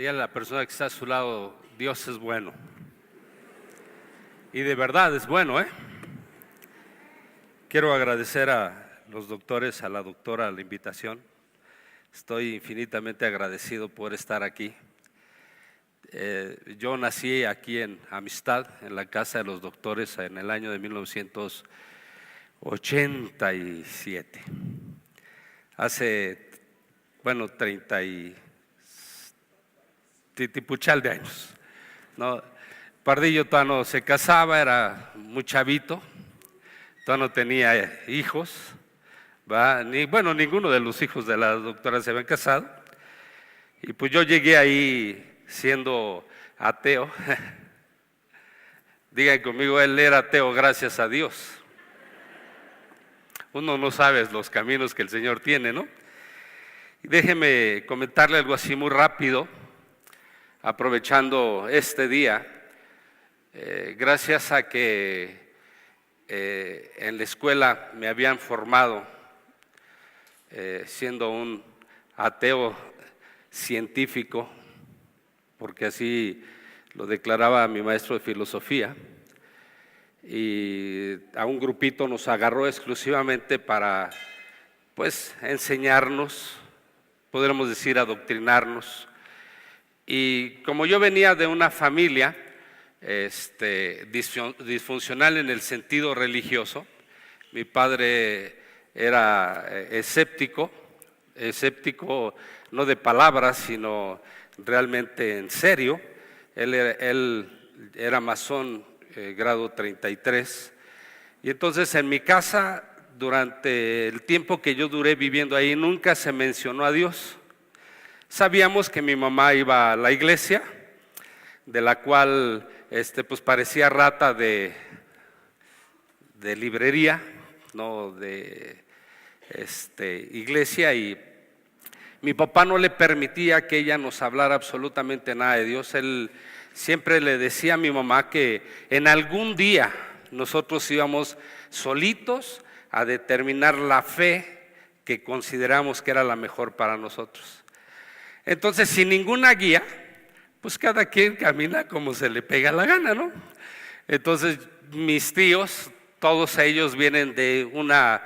Dígale a la persona que está a su lado, Dios es bueno. Y de verdad es bueno, ¿eh? Quiero agradecer a los doctores, a la doctora, la invitación. Estoy infinitamente agradecido por estar aquí. Yo nací aquí en Amistad, en la casa de los doctores, en el año de 1987. Hace, 30 y titipuchal de años, ¿no? Pardillo todavía no se casaba, era muy chavito, todavía no tenía hijos, ¿va? Ninguno de los hijos de la doctora se habían casado. Y pues yo llegué ahí siendo ateo. Digan conmigo, él era ateo gracias a Dios. Uno no sabe los caminos que el Señor tiene, ¿no? Y déjeme comentarle algo así muy rápido, aprovechando este día. Gracias a que en la escuela me habían formado siendo un ateo científico, porque así lo declaraba mi maestro de filosofía, y a un grupito nos agarró exclusivamente para, pues, enseñarnos, podríamos decir, adoctrinarnos. Y como yo venía de una familia disfuncional en el sentido religioso, mi padre era escéptico no de palabras, sino realmente en serio. Él era masón, grado 33, y entonces en mi casa, durante el tiempo que yo duré viviendo ahí, nunca se mencionó a Dios. Sabíamos que mi mamá iba a la iglesia, de la cual pues parecía rata de librería, no de iglesia, y mi papá no le permitía que ella nos hablara absolutamente nada de Dios. Él siempre le decía a mi mamá que en algún día nosotros íbamos solitos a determinar la fe que consideramos que era la mejor para nosotros. Entonces, sin ninguna guía, pues cada quien camina como se le pega la gana, ¿no? Entonces, mis tíos, todos ellos vienen de una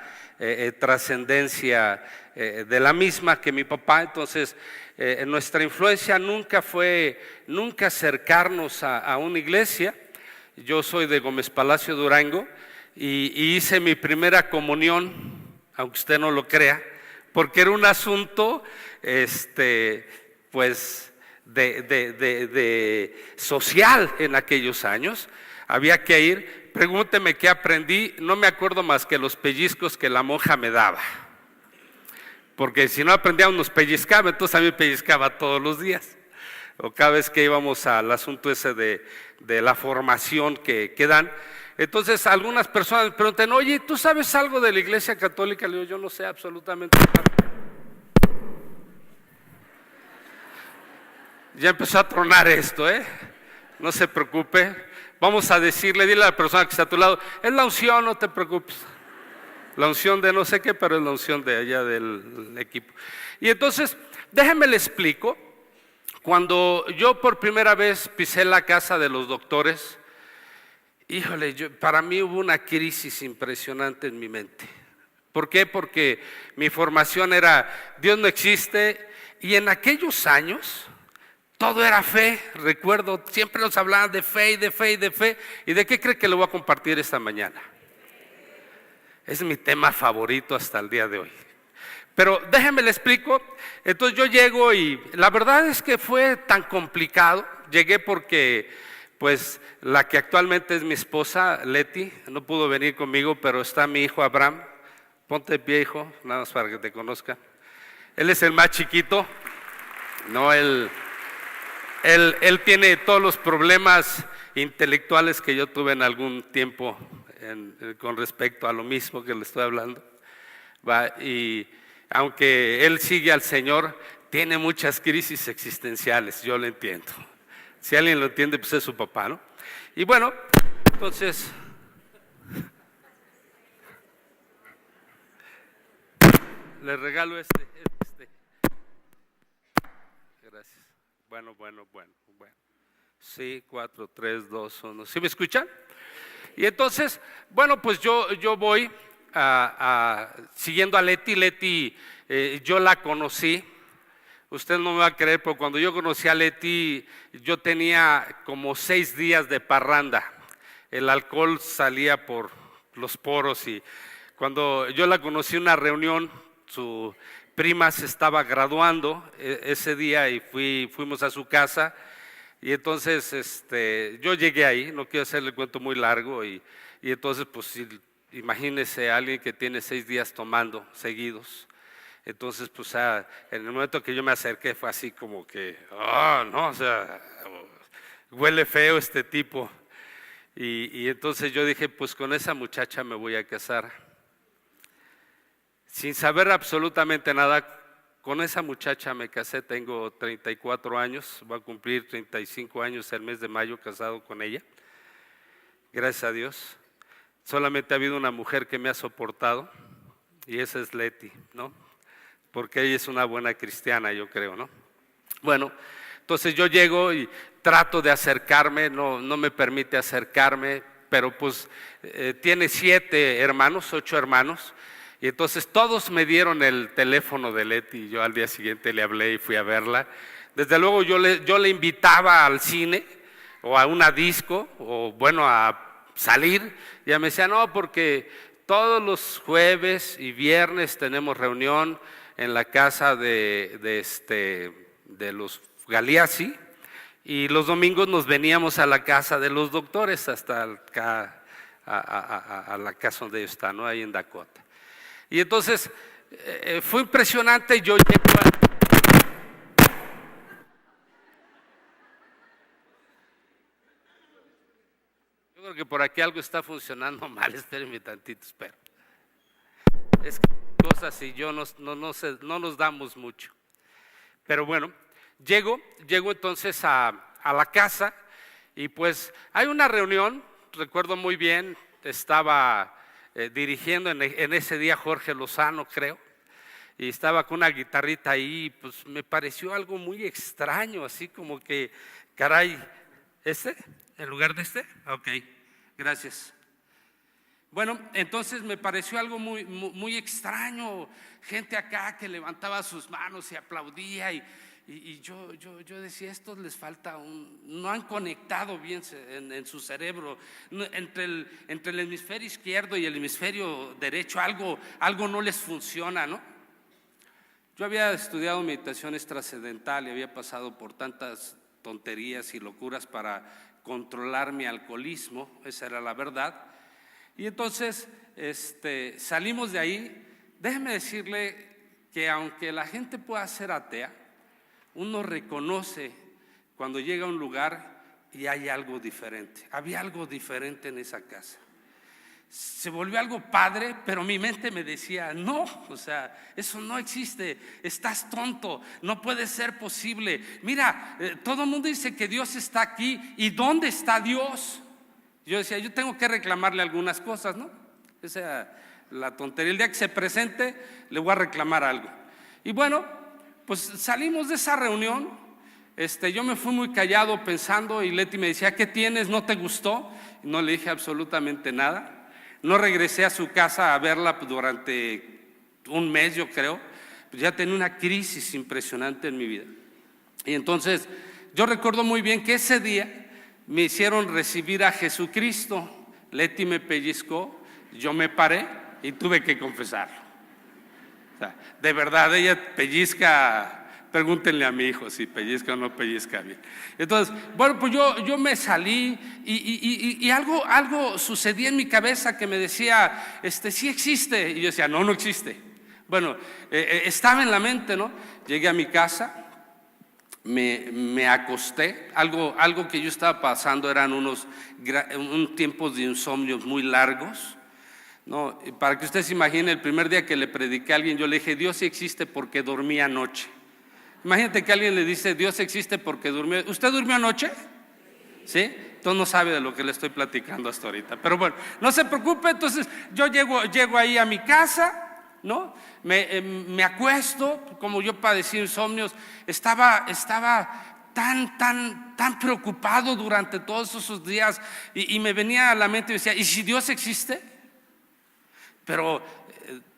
trascendencia de la misma que mi papá. Entonces, nuestra influencia nunca fue acercarnos a una iglesia. Yo soy de Gómez Palacio, Durango, y hice mi primera comunión, aunque usted no lo crea, porque era un asunto, pues, de social en aquellos años. Había que ir. Pregúnteme qué aprendí. No me acuerdo más que los pellizcos que la monja me daba, porque si no aprendíamos nos pellizcaba. Entonces a mí me pellizcaba todos los días, o cada vez que íbamos al asunto ese de la formación que dan. Entonces algunas personas me preguntan: oye, ¿tú sabes algo de la Iglesia Católica? Le digo: yo no sé absolutamente nada. Ya empezó a tronar esto, no se preocupe. Vamos a decirle, dile a la persona que está a tu lado: es la unción, no te preocupes. La unción de no sé qué, pero es la unción de allá del equipo. Y entonces, déjenme le explico. Cuando yo por primera vez pisé la casa de los doctores, híjole, para mí hubo una crisis impresionante en mi mente. ¿Por qué? Porque mi formación era: Dios no existe, y en aquellos años todo era fe. Recuerdo, siempre nos hablaban de fe y de fe y de fe. ¿Y de qué cree que le voy a compartir esta mañana? Es mi tema favorito hasta el día de hoy. Pero déjenme le explico. Entonces yo llego, y la verdad es que fue tan complicado. Llegué porque, pues, la que actualmente es mi esposa, Leti, no pudo venir conmigo, pero está mi hijo Abraham. Ponte de pie, hijo, nada más para que te conozca. Él es el más chiquito. No, él tiene todos los problemas intelectuales que yo tuve en algún tiempo con respecto a lo mismo que le estoy hablando. Y aunque él sigue al Señor, tiene muchas crisis existenciales, yo lo entiendo. Si alguien lo entiende, pues es su papá, ¿no? Y bueno, entonces, le regalo este. Gracias. Bueno. Sí, 4, 3, 2, 1. ¿Sí me escuchan? Y entonces, bueno, pues yo voy siguiendo a Leti. Leti, yo la conocí. Usted no me va a creer, pero cuando yo conocí a Leti, yo tenía como 6 días de parranda. El alcohol salía por los poros y cuando yo la conocí en una reunión, su prima se estaba graduando ese día y fuimos a su casa. Y entonces yo llegué ahí, no quiero hacerle el cuento muy largo, y entonces pues imagínese a alguien que tiene 6 días tomando seguidos. Entonces pues en el momento que yo me acerqué fue así como que, no, o sea, huele feo este tipo. Y entonces yo dije, pues con esa muchacha me voy a casar. Sin saber absolutamente nada, con esa muchacha me casé, tengo 34 años, voy a cumplir 35 años el mes de mayo casado con ella. Gracias a Dios. Solamente ha habido una mujer que me ha soportado y esa es Leti, ¿no? Porque ella es una buena cristiana, yo creo, ¿no? Bueno, entonces yo llego y trato de acercarme, no me permite acercarme, pero pues tiene 8 hermanos. Y entonces todos me dieron el teléfono de Leti y yo al día siguiente le hablé y fui a verla. Desde luego yo le invitaba al cine o a una disco o bueno a salir. Y ella me decía, no, porque todos los jueves y viernes tenemos reunión en la casa de los Galeazzi y los domingos nos veníamos a la casa de los doctores hasta acá, a la casa donde ellos están, ¿no? Ahí en Dakota. Y entonces fue impresionante. Yo creo que por aquí algo está funcionando mal, espérenme tantito, espero. Es que cosas así, no nos damos mucho. Pero bueno, llego entonces a la casa y pues hay una reunión, recuerdo muy bien, estaba dirigiendo en ese día Jorge Lozano, creo, y estaba con una guitarrita ahí, pues me pareció algo muy extraño, así como que, caray, ¿en lugar de este? Ok, gracias. Bueno, entonces me pareció algo muy extraño, gente acá que levantaba sus manos y aplaudía y yo decía, estos les falta no han conectado bien en su cerebro, entre el hemisferio izquierdo y el hemisferio derecho, algo no les funciona, ¿no? Yo había estudiado meditación trascendental y había pasado por tantas tonterías y locuras para controlar mi alcoholismo, esa era la verdad. Y entonces salimos de ahí. Déjeme decirle que aunque la gente pueda ser atea, uno reconoce cuando llega a un lugar y hay algo diferente. Había algo diferente en esa casa. Se volvió algo padre, pero mi mente me decía, no, o sea, eso no existe, estás tonto, no puede ser posible. Mira, todo el mundo dice que Dios está aquí, ¿y dónde está Dios? Yo decía, yo tengo que reclamarle algunas cosas, ¿no? Esa la tontería, el día que se presente le voy a reclamar algo. Y bueno, pues salimos de esa reunión, yo me fui muy callado pensando y Leti me decía, ¿qué tienes? ¿No te gustó? Y no le dije absolutamente nada. No regresé a su casa a verla durante un mes, yo creo. Pues ya tenía una crisis impresionante en mi vida. Y entonces yo recuerdo muy bien que ese día me hicieron recibir a Jesucristo. Leti me pellizcó, yo me paré y tuve que confesarlo. O sea, de verdad, ella pellizca, pregúntenle a mi hijo si pellizca o no pellizca bien. Entonces, bueno, pues yo me salí y algo sucedía en mi cabeza que me decía, sí existe. Y yo decía, no existe. Bueno, estaba en la mente, ¿no? Llegué a mi casa. Me acosté, algo que yo estaba pasando eran unos tiempos de insomnio muy largos, ¿no? Para que usted se imagine, el primer día que le prediqué a alguien, yo le dije, Dios existe porque dormí anoche. Imagínate que alguien le dice, Dios existe porque durmió. ¿Usted durmió anoche? ¿Sí? Entonces no sabe de lo que le estoy platicando hasta ahorita. Pero bueno, no se preocupe, entonces yo llego ahí a mi casa, ¿no? Me acuesto, como yo padecí insomnios, estaba tan preocupado durante todos esos días y me venía a la mente y decía, ¿y si Dios existe? Pero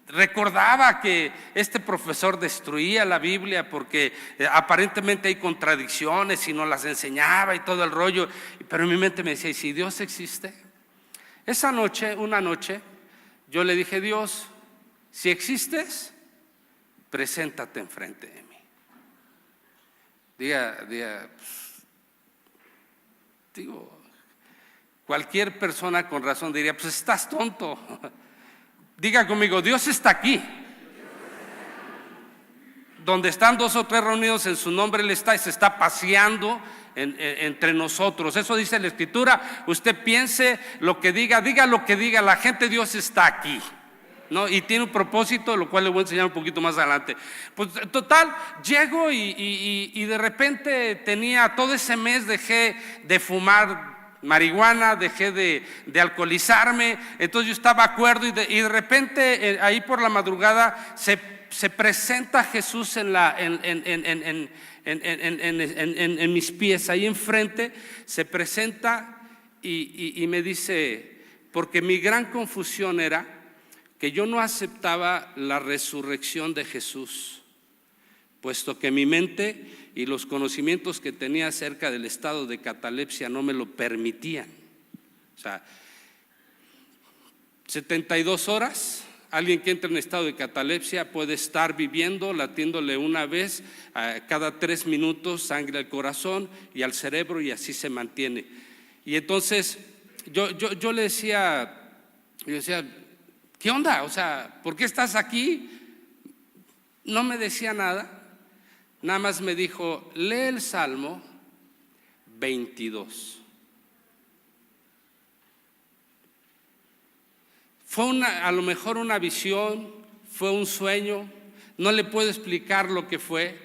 recordaba que este profesor destruía la Biblia porque aparentemente hay contradicciones y nos las enseñaba y todo el rollo, pero en mi mente me decía, ¿y si Dios existe? Esa noche, una noche, yo le dije, Dios, si existes, preséntate enfrente de mí. Digo, cualquier persona con razón diría, pues estás tonto. Diga conmigo, Dios está aquí. Donde están 2 o 3 reunidos en su nombre, Él está y se está paseando entre nosotros. Eso dice la Escritura. Usted piense lo que diga, diga lo que diga, la gente de Dios está aquí, ¿no? Y tiene un propósito, lo cual le voy a enseñar un poquito más adelante. Pues total, llego y de repente tenía todo ese mes, dejé de fumar marihuana, dejé de alcoholizarme, entonces yo estaba acuerdo y de repente ahí por la madrugada se presenta Jesús en mis pies, ahí enfrente se presenta y me dice, porque mi gran confusión era que yo no aceptaba la resurrección de Jesús, puesto que mi mente y los conocimientos que tenía acerca del estado de catalepsia no me lo permitían. O sea, 72 horas, alguien que entra en estado de catalepsia puede estar viviendo, latiéndole una vez cada 3 minutos sangre al corazón y al cerebro, y así se mantiene. Y entonces yo le decía, ¿qué onda? O sea, ¿por qué estás aquí? No me decía nada. Nada más me dijo, lee el Salmo 22. Fue a lo mejor una visión, fue un sueño, no le puedo explicar lo que fue.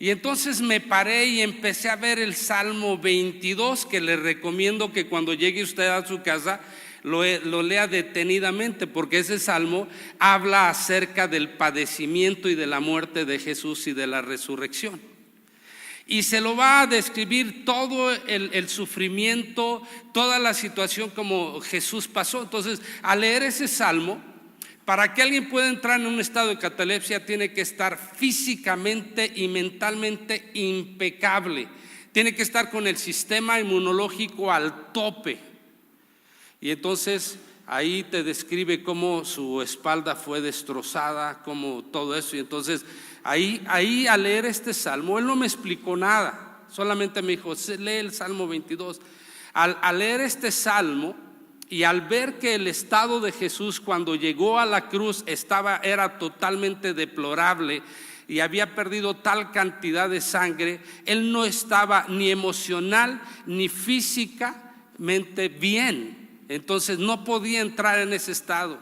Y entonces me paré y empecé a ver el Salmo 22, que le recomiendo que cuando llegue usted a su casa lo lea detenidamente, porque ese salmo habla acerca del padecimiento y de la muerte de Jesús y de la resurrección. Y se lo va a describir todo el sufrimiento, toda la situación como Jesús pasó. Entonces, al leer ese salmo, para que alguien pueda entrar en un estado de catalepsia, tiene que estar físicamente y mentalmente impecable. Tiene que estar con el sistema inmunológico al tope. Y entonces ahí te describe cómo su espalda fue destrozada, cómo todo eso. Y entonces ahí al leer este salmo, él no me explicó nada, solamente me dijo, lee el Salmo 22. Al leer este salmo y al ver que el estado de Jesús cuando llegó a la cruz era totalmente deplorable y había perdido tal cantidad de sangre, él no estaba ni emocional ni físicamente bien. Entonces no podía entrar en ese estado.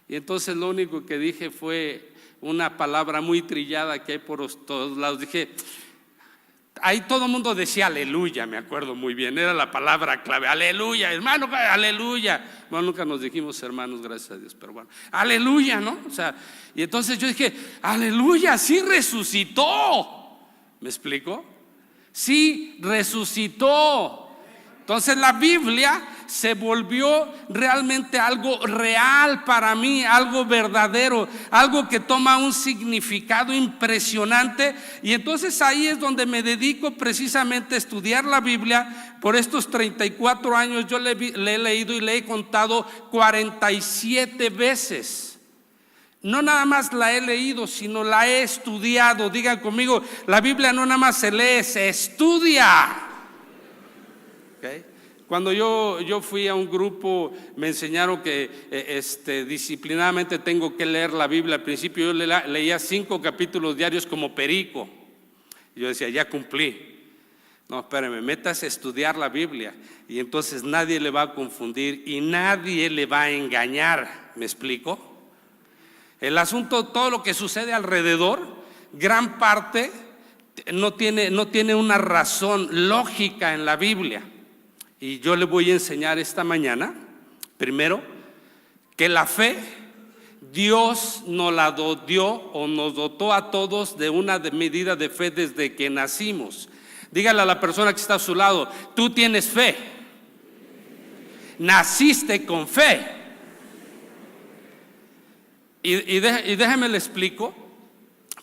Y entonces lo único que dije fue una palabra muy trillada que hay por todos lados. Dije, ahí todo el mundo decía aleluya, me acuerdo muy bien, era la palabra clave, aleluya, hermano, aleluya. Bueno, nunca nos dijimos hermanos, gracias a Dios, pero bueno, aleluya, ¿no? O sea, y entonces yo dije, aleluya, sí resucitó. ¿Me explico? Sí resucitó. Entonces la Biblia se volvió realmente algo real para mí, algo verdadero, algo que toma un significado impresionante. Y entonces ahí es donde me dedico precisamente a estudiar la Biblia. Por estos 34 años yo le he leído y le he contado 47 veces. No nada más la he leído, sino la he estudiado. Digan conmigo, la Biblia no nada más se lee, se estudia. Okay. Cuando yo fui a un grupo, me enseñaron que disciplinadamente tengo que leer la Biblia. Al principio yo leía 5 capítulos diarios como perico. Yo decía, ya cumplí. No, espérame, métase a estudiar la Biblia y entonces nadie le va a confundir y nadie le va a engañar. ¿Me explico? El asunto, todo lo que sucede alrededor, gran parte no tiene una razón lógica en la Biblia. Y yo le voy a enseñar esta mañana, primero, que la fe, Dios nos la dio o nos dotó a todos de una medida de fe desde que nacimos. Dígale a la persona que está a su lado: tú tienes fe, naciste con fe. Y déjeme le explico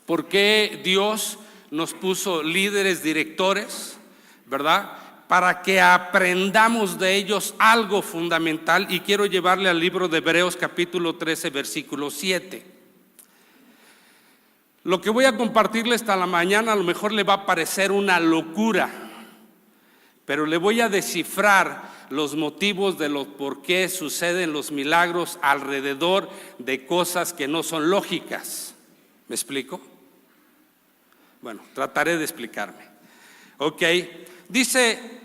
por qué Dios nos puso líderes, directores, ¿verdad? Para que aprendamos de ellos algo fundamental. Y quiero llevarle al libro de Hebreos capítulo 13 versículo 7. Lo que voy a compartirle esta la mañana a lo mejor le va a parecer una locura, pero le voy a descifrar los motivos de los por qué suceden los milagros alrededor de cosas que no son lógicas. ¿Me explico? Bueno, trataré de explicarme. Ok, dice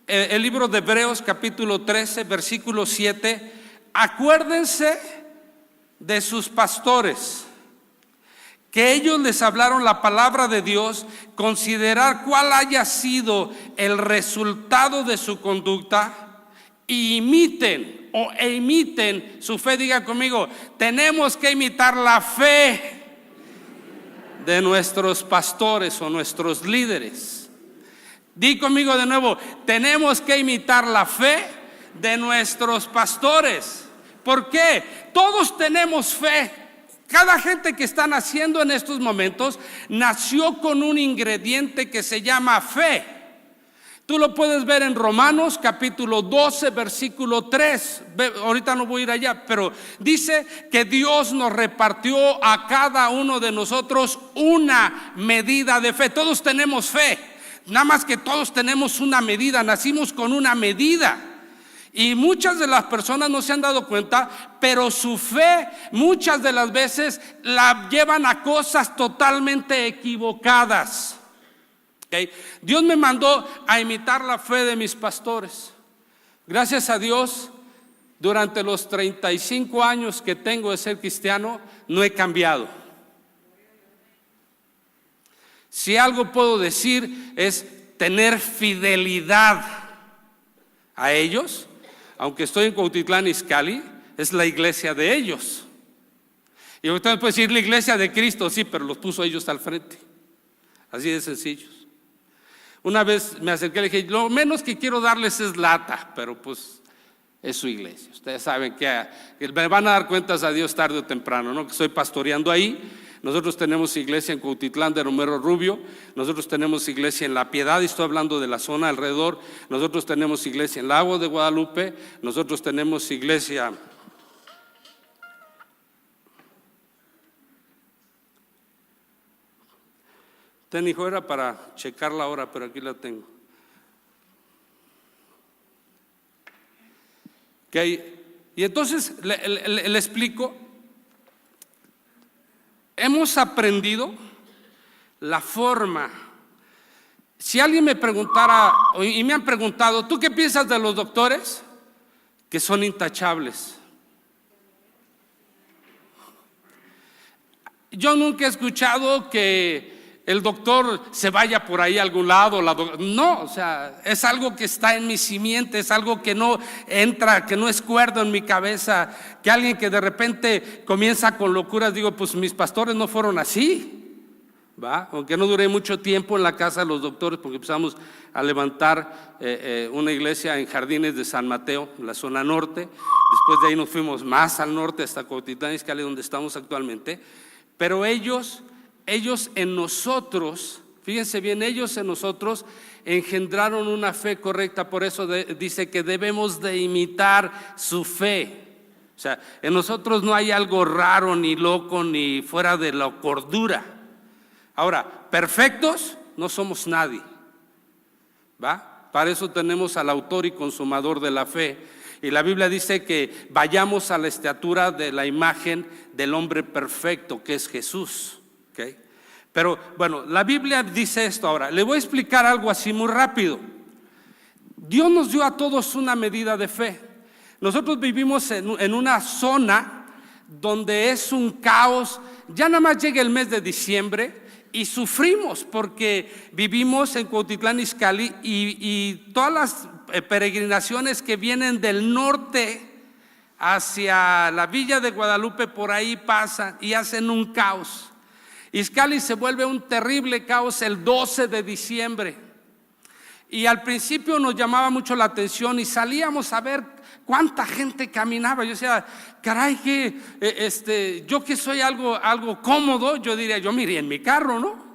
el libro de Hebreos capítulo 13 versículo 7: acuérdense de sus pastores, que ellos les hablaron la palabra de Dios, considerar cuál haya sido el resultado de su conducta, y imiten su fe. Diga conmigo: tenemos que imitar la fe de nuestros pastores o nuestros líderes. Di conmigo de nuevo: tenemos que imitar la fe de nuestros pastores. ¿Por qué? Todos tenemos fe. Cada gente que está naciendo en estos momentos nació con un ingrediente que se llama fe. Tú lo puedes ver en Romanos capítulo 12 versículo 3. Ahorita no voy a ir allá, pero dice que Dios nos repartió a cada uno de nosotros una medida de fe. Todos tenemos fe, nada más que todos tenemos una medida. Nacimos con una medida. Y muchas de las personas no se han dado cuenta, pero su fe muchas de las veces la llevan a cosas totalmente equivocadas. Okay. Dios me mandó a imitar la fe de mis pastores. Gracias a Dios, durante los 35 años que tengo de ser cristiano, no he cambiado. Si algo puedo decir es tener fidelidad a ellos. Aunque estoy en Cuautitlán Izcalli, es la iglesia de ellos. Y usted puede decir la iglesia de Cristo, sí, pero los puso ellos al frente. Así de sencillos. Una vez me acerqué y le dije: lo menos que quiero darles es lata, pero pues es su iglesia. Ustedes saben que me van a dar cuentas a Dios tarde o temprano, ¿no? Que estoy pastoreando ahí. Nosotros tenemos iglesia en Cuautitlán de Romero Rubio, nosotros tenemos iglesia en La Piedad, y estoy hablando de la zona alrededor. Nosotros tenemos iglesia en Lago de Guadalupe, nosotros tenemos iglesia hijo, era para checar la hora, pero aquí la tengo. Okay. Y entonces le explico. Hemos aprendido la forma. Si alguien me preguntara, y me han preguntado: ¿tú qué piensas de los doctores? Que son intachables. Yo nunca he escuchado que el doctor se vaya por ahí a algún lado. No, o sea, es algo que está en mi simiente, es algo que no entra, que no es cuerdo en mi cabeza. Que alguien que de repente comienza con locuras, digo, pues mis pastores no fueron así, ¿va? Aunque no duré mucho tiempo en la casa de los doctores, porque empezamos a levantar una iglesia en Jardines de San Mateo, en la zona norte. Después de ahí nos fuimos más al norte hasta Cuautitlán Izcalli, donde estamos actualmente. Pero ellos en nosotros, fíjense bien, ellos en nosotros engendraron una fe correcta. Por eso dice que debemos de imitar su fe. O sea, en nosotros no hay algo raro, ni loco, ni fuera de la cordura. Ahora, perfectos no somos nadie, ¿va? Para eso tenemos al autor y consumador de la fe. Y la Biblia dice que vayamos a la estatura de la imagen del hombre perfecto, que es Jesús. Okay. Pero bueno, la Biblia dice esto. Ahora le voy a explicar algo así muy rápido. Dios nos dio a todos una medida de fe. Nosotros vivimos en una zona donde es un caos. Ya nada más llega el mes de diciembre y sufrimos porque vivimos en Cuautitlán Izcalli y todas las peregrinaciones que vienen del norte hacia la Villa de Guadalupe por ahí pasan y hacen un caos. Izcalli se vuelve un terrible caos el 12 de diciembre. Y al principio nos llamaba mucho la atención y salíamos a ver cuánta gente caminaba. Yo decía, caray, que yo que soy algo cómodo, yo diría, yo me iría en mi carro, ¿no?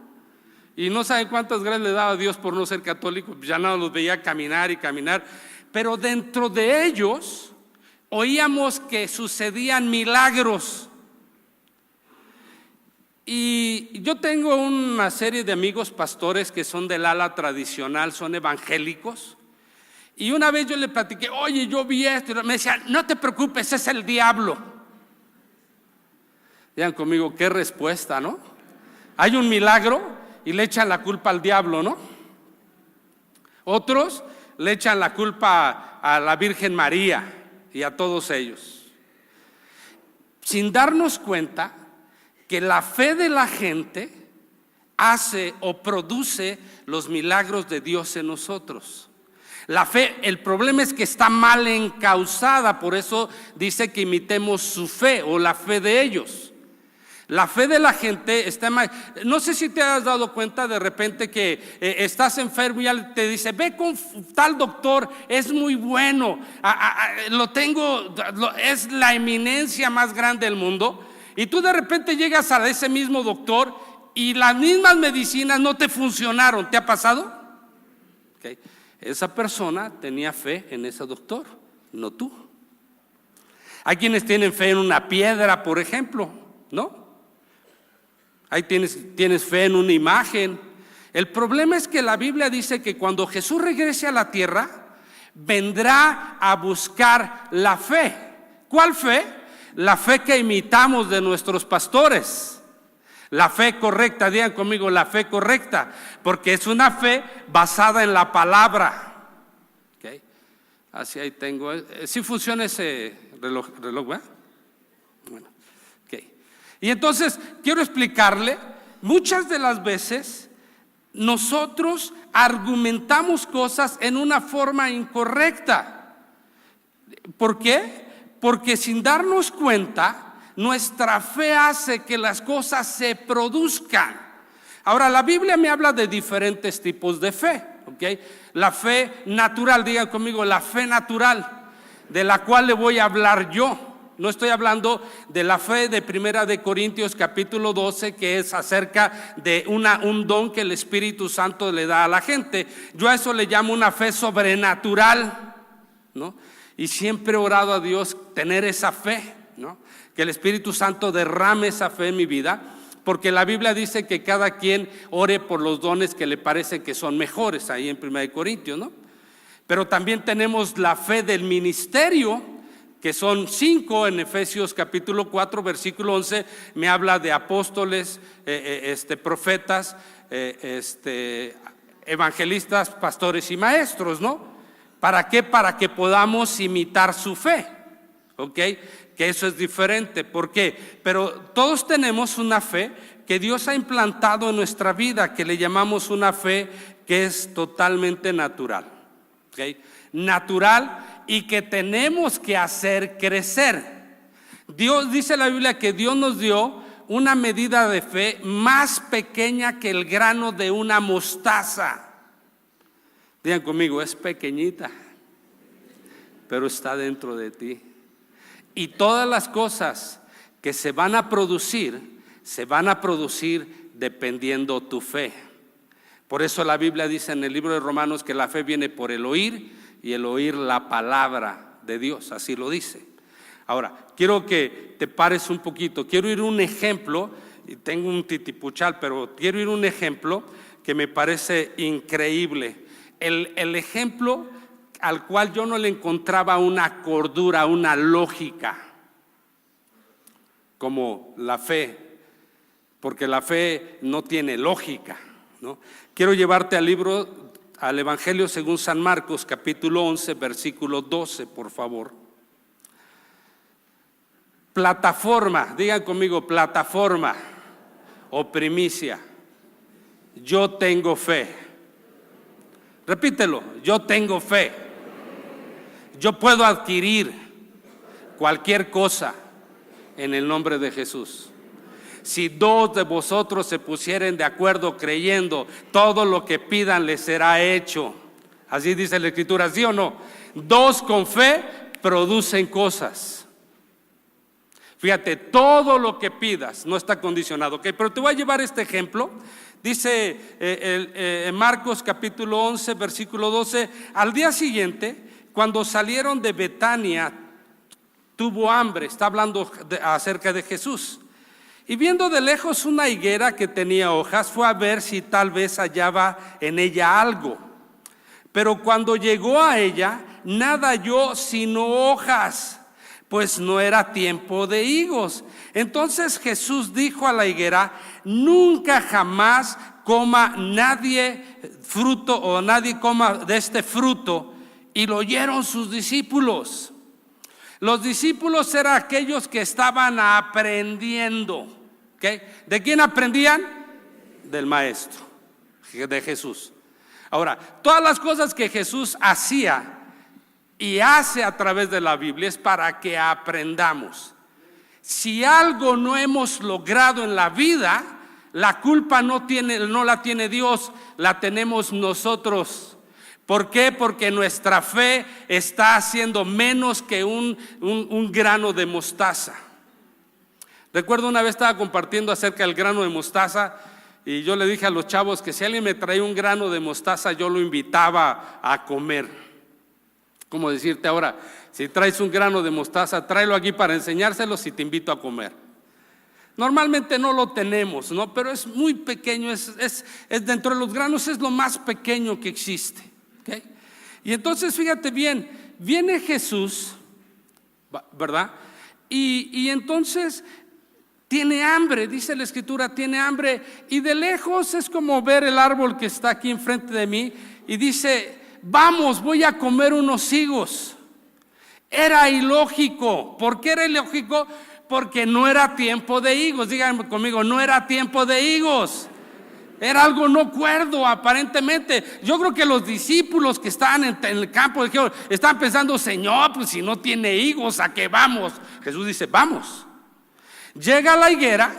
Y no saben cuántas gracias le daba a Dios por no ser católico, ya no los veía caminar y caminar. Pero dentro de ellos oíamos que sucedían milagros. Y yo tengo una serie de amigos pastores que son del ala tradicional, son evangélicos. Y una vez yo le platiqué, oye, yo vi esto. Me decían, no te preocupes, es el diablo. Digan conmigo, qué respuesta, ¿no? Hay un milagro y le echan la culpa al diablo, ¿no? Otros le echan la culpa a la Virgen María y a todos ellos, sin darnos cuenta que la fe de la gente hace o produce los milagros de Dios en nosotros. La fe, el problema es que está mal encauzada, por eso dice que imitemos su fe o la fe de ellos. La fe de la gente está mal. No sé si te has dado cuenta de repente que estás enfermo y él te dice, ve con tal doctor, es muy bueno, es la eminencia más grande del mundo. Y tú de repente llegas a ese mismo doctor y las mismas medicinas no te funcionaron. ¿Te ha pasado? Okay. Esa persona tenía fe en ese doctor, no tú. Hay quienes tienen fe en una piedra, por ejemplo, ¿no? Ahí tienes fe en una imagen. El problema es que la Biblia dice que cuando Jesús regrese a la tierra, vendrá a buscar la fe. ¿Cuál fe? La fe que imitamos de nuestros pastores. La fe correcta, digan conmigo, la fe correcta, porque es una fe basada en la palabra. Okay. Así ahí tengo. ¿Sí funciona ese reloj, ¿verdad? Bueno, okay. Y entonces quiero explicarle, muchas de las veces nosotros argumentamos cosas en una forma incorrecta. ¿Por qué? Porque sin darnos cuenta, nuestra fe hace que las cosas se produzcan. Ahora, la Biblia me habla de diferentes tipos de fe, ¿ok? La fe natural, digan conmigo, la fe natural, de la cual le voy a hablar yo. No estoy hablando de la fe de Primera de Corintios capítulo 12, que es acerca de un don que el Espíritu Santo le da a la gente. Yo a eso le llamo una fe sobrenatural, ¿no? Y siempre he orado a Dios tener esa fe, ¿no? Que el Espíritu Santo derrame esa fe en mi vida, porque la Biblia dice que cada quien ore por los dones que le parece que son mejores, ahí en 1 Corintios, ¿no? Pero también tenemos la fe del ministerio, que son 5 en Efesios capítulo 4, versículo 11, me habla de apóstoles, profetas, evangelistas, pastores y maestros, ¿no? ¿Para qué? Para que podamos imitar su fe, ¿ok? Que eso es diferente. ¿Por qué? Pero todos tenemos una fe que Dios ha implantado en nuestra vida, que le llamamos una fe que es totalmente natural, ¿ok? Natural y que tenemos que hacer crecer. Dios, dice la Biblia, que Dios nos dio una medida de fe más pequeña que el grano de una mostaza. Digan conmigo, es pequeñita, pero está dentro de ti. Y todas las cosas que se van a producir dependiendo tu fe. Por eso la Biblia dice en el libro de Romanos que la fe viene por el oír y el oír la palabra de Dios, así lo dice. Ahora, quiero que te pares un poquito, quiero ir a un ejemplo, y tengo un titipuchal, pero quiero ir a un ejemplo que me parece increíble. El ejemplo al cual yo no le encontraba una cordura, una lógica, como la fe, porque la fe no tiene lógica, ¿no? Quiero llevarte al Evangelio según San Marcos, capítulo 11, versículo 12, por favor. Plataforma, digan conmigo, plataforma o primicia. Yo tengo fe. Repítelo, yo tengo fe. Yo puedo adquirir cualquier cosa en el nombre de Jesús. Si 2 de vosotros se pusieren de acuerdo creyendo, todo lo que pidan les será hecho. Así dice la Escritura, ¿sí o no? Dos con fe producen cosas. Fíjate, todo lo que pidas no está condicionado, ¿ok? Pero te voy a llevar este ejemplo. Dice en Marcos capítulo 11, versículo 12, al día siguiente, cuando salieron de Betania, tuvo hambre. Está hablando acerca de Jesús. Y viendo de lejos una higuera que tenía hojas, fue a ver si tal vez hallaba en ella algo. Pero cuando llegó a ella, nada halló sino hojas, pues no era tiempo de higos. Entonces Jesús dijo a la higuera: nunca jamás coma nadie fruto, o nadie coma de este fruto. Y lo oyeron sus discípulos. Los discípulos eran aquellos que estaban aprendiendo. ¿Okay? ¿De quién aprendían? Del maestro, de Jesús. Ahora, todas las cosas que Jesús hacía y hace a través de la Biblia es para que aprendamos. Si algo no hemos logrado en la vida, la culpa no la tiene Dios, la tenemos nosotros. ¿Por qué? Porque nuestra fe está haciendo menos que un grano de mostaza. Recuerdo una vez estaba compartiendo acerca del grano de mostaza y yo le dije a los chavos que si alguien me traía un grano de mostaza, yo lo invitaba a comer. Como decirte ahora, si traes un grano de mostaza, tráelo aquí para enseñárselos y te invito a comer. Normalmente no lo tenemos, ¿no? Pero es muy pequeño, es dentro de los granos es lo más pequeño que existe. ¿Okay? Y entonces fíjate bien, viene Jesús, ¿verdad? Y entonces tiene hambre, dice la Escritura, tiene hambre, y de lejos es como ver el árbol que está aquí enfrente de mí y dice: vamos, voy a comer unos higos. Era ilógico. ¿Por qué era ilógico? Porque no era tiempo de higos. Díganme conmigo, no era tiempo de higos. Era algo no cuerdo aparentemente. Yo creo que los discípulos que estaban en el campo estaban pensando: Señor, pues si no tiene higos, ¿a qué vamos? Jesús dice: vamos. Llega a la higuera,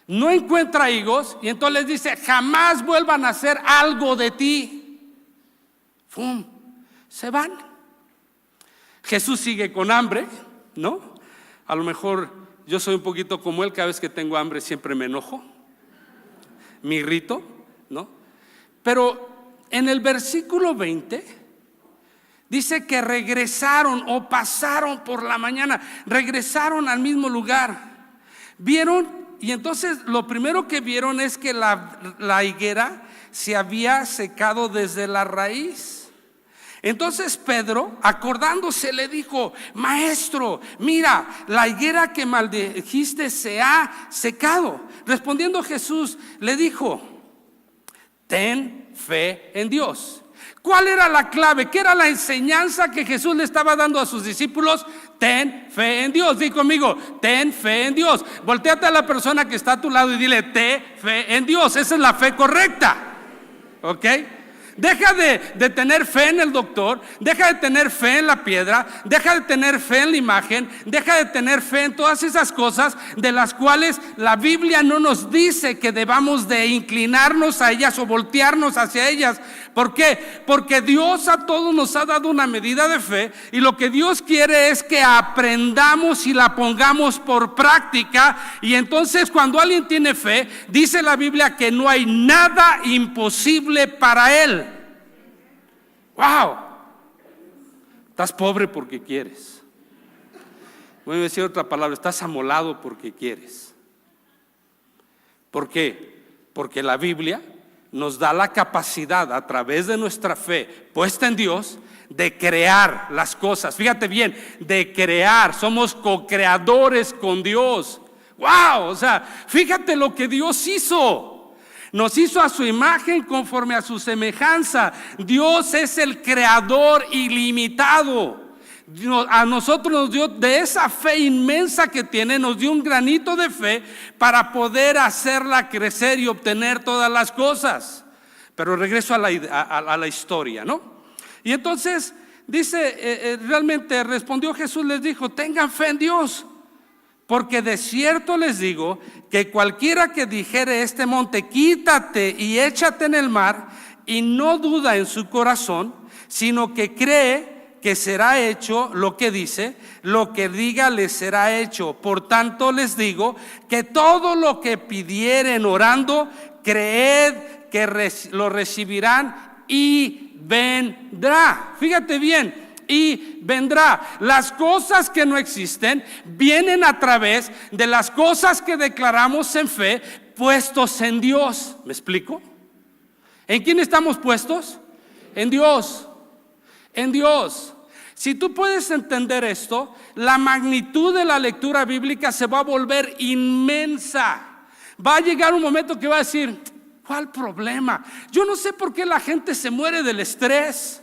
no encuentra higos y entonces les dice: jamás vuelvan a hacer algo de ti. ¡Fum! Se van. Jesús sigue con hambre, ¿no? A lo mejor yo soy un poquito como él, cada vez que tengo hambre siempre me enojo, me irrito, ¿no? Pero en el versículo 20 dice que regresaron o pasaron por la mañana, regresaron al mismo lugar. Vieron, y entonces lo primero que vieron es que la higuera se había secado desde la raíz. Entonces Pedro, acordándose, le dijo: maestro, mira, la higuera que maldijiste se ha secado. Respondiendo Jesús, le dijo: ten fe en Dios. ¿Cuál era la clave? ¿Qué era la enseñanza que Jesús le estaba dando a sus discípulos? Ten fe en Dios. Di conmigo: ten fe en Dios. Voltéate a la persona que está a tu lado y dile: ten fe en Dios. Esa es la fe correcta. ¿Ok? Deja de tener fe en el doctor, deja de tener fe en la piedra, deja de tener fe en la imagen, deja de tener fe en todas esas cosas de las cuales la Biblia no nos dice que debamos de inclinarnos a ellas o voltearnos hacia ellas. ¿Por qué? Porque Dios a todos nos ha dado una medida de fe y lo que Dios quiere es que aprendamos y la pongamos por práctica. Y entonces cuando alguien tiene fe, dice la Biblia que no hay nada imposible para él. ¡Wow! Estás pobre porque quieres. Voy a decir otra palabra: estás amolado porque quieres. ¿Por qué? Porque la Biblia nos da la capacidad, a través de nuestra fe puesta en Dios, de crear las cosas. Fíjate bien, de crear. Somos co-creadores con Dios. ¡Wow! O sea, fíjate lo que Dios hizo. Nos hizo a su imagen, conforme a su semejanza. Dios es el creador ilimitado. A nosotros nos dio, de esa fe inmensa que tiene, nos dio un granito de fe para poder hacerla crecer y obtener todas las cosas. Pero regreso a la historia, ¿no? Y entonces dice, realmente respondió Jesús, les dijo: tengan fe en Dios. Porque de cierto les digo que cualquiera que dijere este monte: quítate y échate en el mar, y no duda en su corazón, sino que cree que será hecho lo que dice, lo que diga les será hecho. Por tanto les digo que todo lo que pidieren orando, creed que lo recibirán y vendrá. Fíjate bien, y vendrá. Las cosas que no existen vienen a través de las cosas que declaramos en fe, puestos en Dios. ¿Me explico? ¿En quién estamos puestos? En Dios. En Dios. Si tú puedes entender esto, la magnitud de la lectura bíblica se va a volver inmensa. Va a llegar un momento que va a decir, ¿cuál problema? Yo no sé por qué la gente se muere del estrés.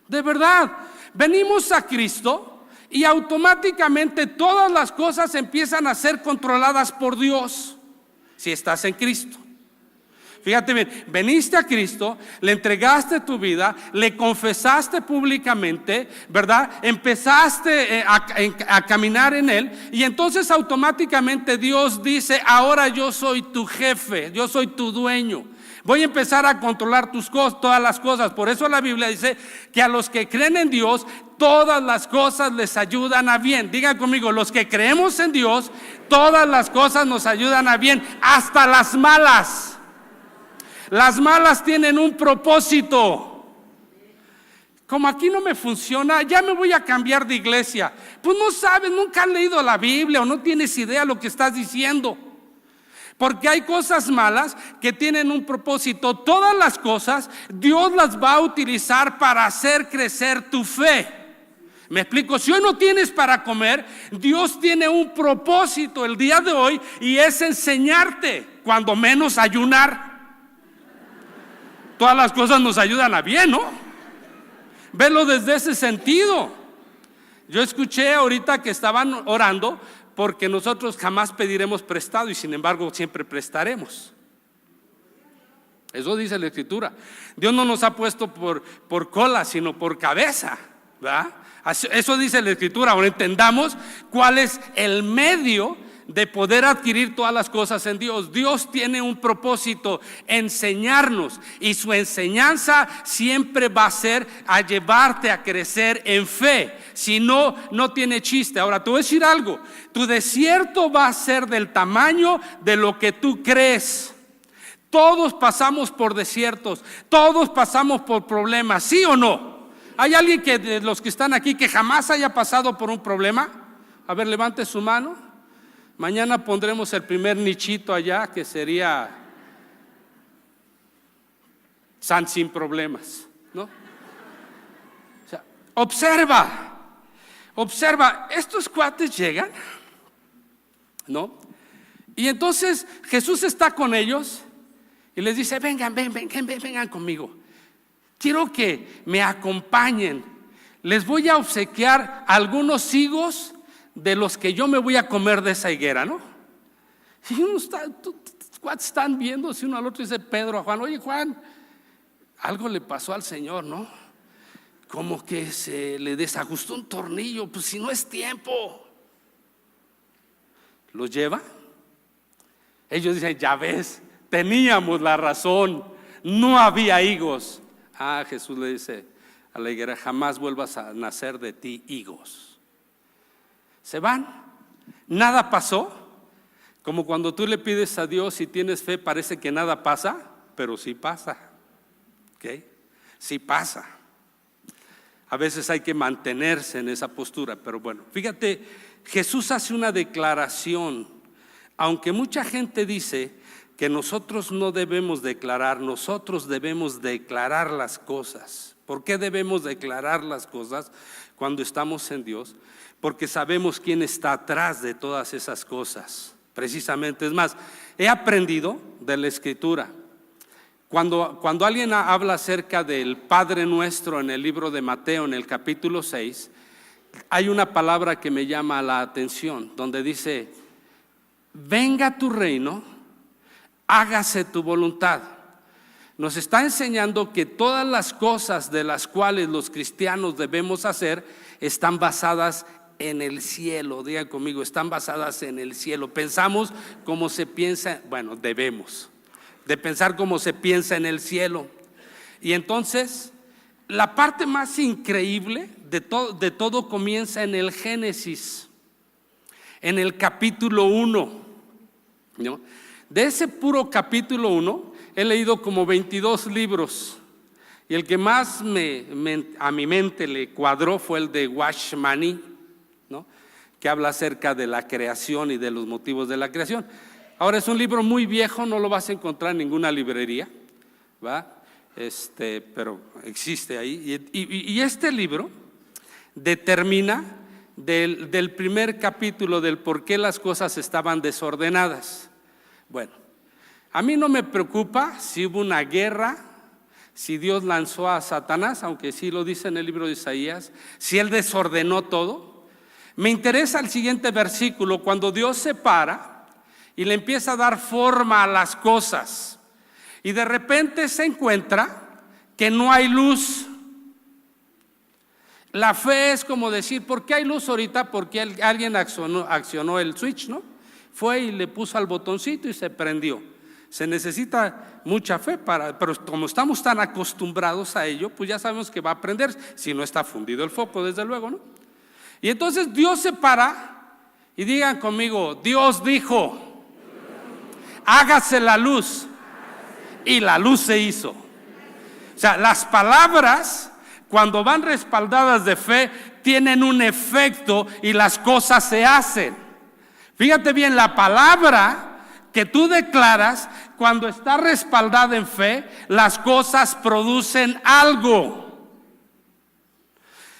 De verdad, venimos a Cristo y automáticamente todas las cosas empiezan a ser controladas por Dios. Si estás en Cristo. Fíjate bien, veniste a Cristo, le entregaste tu vida, le confesaste públicamente, ¿verdad? Empezaste a caminar en Él y entonces automáticamente Dios dice, ahora yo soy tu jefe, yo soy tu dueño. Voy a empezar a controlar todas las cosas. Por eso la Biblia dice que a los que creen en Dios, todas las cosas les ayudan a bien. Digan conmigo, los que creemos en Dios, todas las cosas nos ayudan a bien, hasta las malas. Las malas tienen un propósito. Como aquí no me funciona, ya me voy a cambiar de iglesia. Pues no sabes, nunca has leído la Biblia o no tienes idea de lo que estás diciendo. Porque hay cosas malas que tienen un propósito. Todas las cosas Dios las va a utilizar para hacer crecer tu fe. Me explico, si hoy no tienes para comer, Dios tiene un propósito el día de hoy y es enseñarte, cuando menos ayunar. Todas las cosas nos ayudan a bien, ¿no? Velo desde ese sentido. Yo escuché ahorita que estaban orando porque nosotros jamás pediremos prestado y sin embargo siempre prestaremos. Eso dice la Escritura. Dios no nos ha puesto por cola, sino por cabeza, ¿verdad? Eso dice la Escritura. Ahora entendamos cuál es el medio de poder adquirir todas las cosas en Dios. Dios tiene un propósito, enseñarnos, y su enseñanza siempre va a ser a llevarte a crecer en fe. Si no, no tiene chiste. Ahora te voy a decir algo, tu desierto va a ser del tamaño de lo que tú crees. Todos pasamos por desiertos, todos pasamos por problemas, ¿sí o no? ¿Hay alguien de los que están aquí que jamás haya pasado por un problema? A ver, levante su mano. Mañana pondremos el primer nichito allá, que sería San sin problemas, ¿no? O sea, observa, estos cuates llegan, ¿no? Y entonces Jesús está con ellos y les dice, vengan conmigo. Quiero que me acompañen. Les voy a obsequiar algunos higos de los que yo me voy a comer de esa higuera, ¿no? Y uno están viendo si uno al otro, dice Pedro a Juan, oye Juan, algo le pasó al Señor, ¿no? Como que se le desajustó un tornillo, pues si no es tiempo. ¿Los lleva? Ellos dicen, ya ves, teníamos la razón, no había higos. Jesús le dice a la higuera, jamás vuelvas a nacer de ti higos. Se van, nada pasó. Como cuando tú le pides a Dios y tienes fe, parece que nada pasa, pero sí pasa. ¿Ok? Sí pasa. A veces hay que mantenerse en esa postura, pero bueno, fíjate, Jesús hace una declaración. Aunque mucha gente dice que nosotros no debemos declarar, nosotros debemos declarar las cosas. ¿Por qué debemos declarar las cosas cuando estamos en Dios? Porque sabemos quién está atrás de todas esas cosas. Precisamente, es más, he aprendido de la Escritura. Cuando alguien habla acerca del Padre Nuestro en el libro de Mateo, en el capítulo 6, hay una palabra que me llama la atención, donde dice, venga tu reino, hágase tu voluntad. Nos está enseñando que todas las cosas de las cuales los cristianos debemos hacer están basadas en el cielo. Digan conmigo, están basadas en el cielo. Pensamos como se piensa, bueno, debemos de pensar como se piensa en el cielo. Y entonces, la parte más increíble de todo comienza en el Génesis, en el capítulo 1, ¿no? De ese puro capítulo 1, he leído como 22 libros. Y el que más a mi mente le cuadró fue el de Watchmani, ¿no? Que habla acerca de la creación y de los motivos de la creación. Ahora es un libro muy viejo, no lo vas a encontrar en ninguna librería, ¿va? Pero existe ahí. Y este libro determina del primer capítulo del por qué las cosas estaban desordenadas. Bueno, a mí no me preocupa si hubo una guerra, si Dios lanzó a Satanás, aunque sí lo dice en el libro de Isaías, si Él desordenó todo. Me interesa el siguiente versículo, cuando Dios se para y le empieza a dar forma a las cosas, y de repente se encuentra que no hay luz. La fe es como decir, ¿por qué hay luz ahorita? Porque alguien accionó el switch, ¿no? Fue y le puso al botoncito y se prendió. Se necesita mucha fe pero como estamos tan acostumbrados a ello, pues ya sabemos que va a prender, si no está fundido el foco, desde luego, ¿no? Y entonces Dios se para y digan conmigo, Dios dijo, hágase la luz, y la luz se hizo. O sea, las palabras, cuando van respaldadas de fe, tienen un efecto y las cosas se hacen. Fíjate bien, la palabra que tú declaras, cuando está respaldada en fe, las cosas producen algo.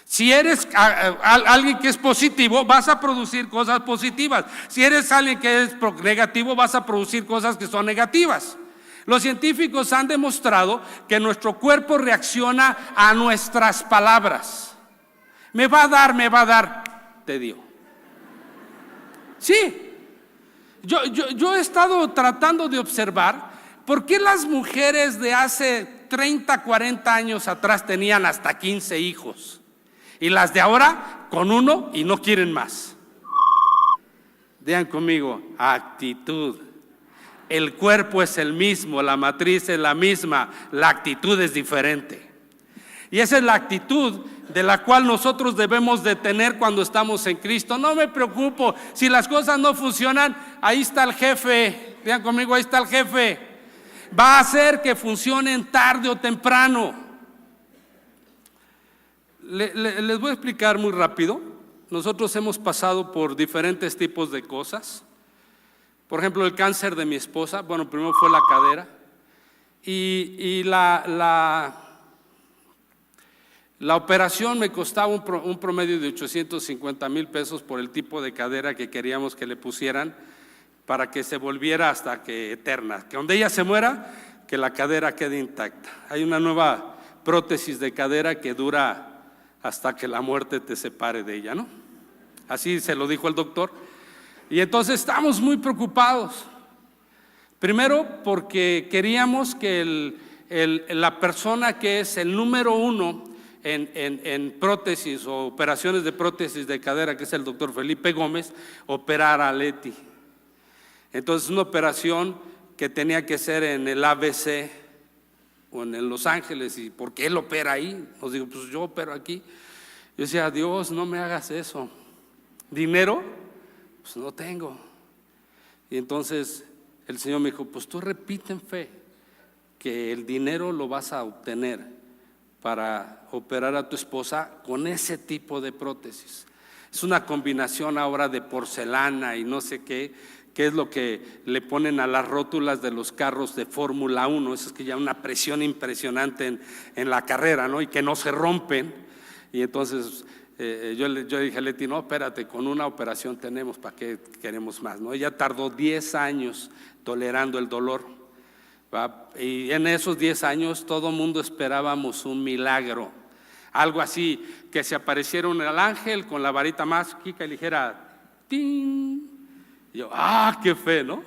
Si eres alguien que es positivo, vas a producir cosas positivas. Si eres alguien que es negativo, vas a producir cosas que son negativas. Los científicos han demostrado que nuestro cuerpo reacciona a nuestras palabras. Me va a dar, te digo. Sí. Yo he estado tratando de observar por qué las mujeres de hace 30, 40 años atrás tenían hasta 15 hijos y las de ahora con uno y no quieren más. Digan conmigo, actitud. El cuerpo es el mismo, la matriz es la misma, la actitud es diferente. Y esa es la actitud de la cual nosotros debemos de tener cuando estamos en Cristo. No me preocupo, si las cosas no funcionan, ahí está el jefe. Vean conmigo, ahí está el jefe. Va a hacer que funcionen tarde o temprano. Les voy a explicar muy rápido. Nosotros hemos pasado por diferentes tipos de cosas. Por ejemplo, el cáncer de mi esposa. Bueno, primero fue la cadera. Y la operación me costaba un promedio de 850,000 pesos por el tipo de cadera que queríamos que le pusieran para que se volviera hasta que eterna. Que donde ella se muera, que la cadera quede intacta. Hay una nueva prótesis de cadera que dura hasta que la muerte te separe de ella, ¿no? Así se lo dijo el doctor. Y entonces estamos muy preocupados. Primero porque queríamos que la persona que es el número uno en prótesis o operaciones de prótesis de cadera, que es el doctor Felipe Gómez, operara a Leti. Entonces una operación que tenía que ser en el ABC o en Los Ángeles. ¿Y por qué él opera ahí? Nos digo, pues yo opero aquí. Yo decía, Dios, no me hagas eso. ¿Dinero? Pues no tengo. Y entonces el Señor me dijo, pues tú repite en fe que el dinero lo vas a obtener para operar a tu esposa con ese tipo de prótesis. Es una combinación ahora de porcelana y no sé qué, que es lo que le ponen a las rótulas de los carros de Fórmula 1. Eso es que ya una presión impresionante en la carrera, ¿no? Y que no se rompen. Y entonces yo dije a Leti, no, espérate, con una operación tenemos, ¿para qué queremos más? ¿No? Ella tardó 10 años tolerando el dolor, ¿va? Y en esos 10 años todo mundo esperábamos un milagro, algo así, que se apareciera el ángel con la varita mágica y dijera, ¡ting! Y yo, qué fe, ¿no?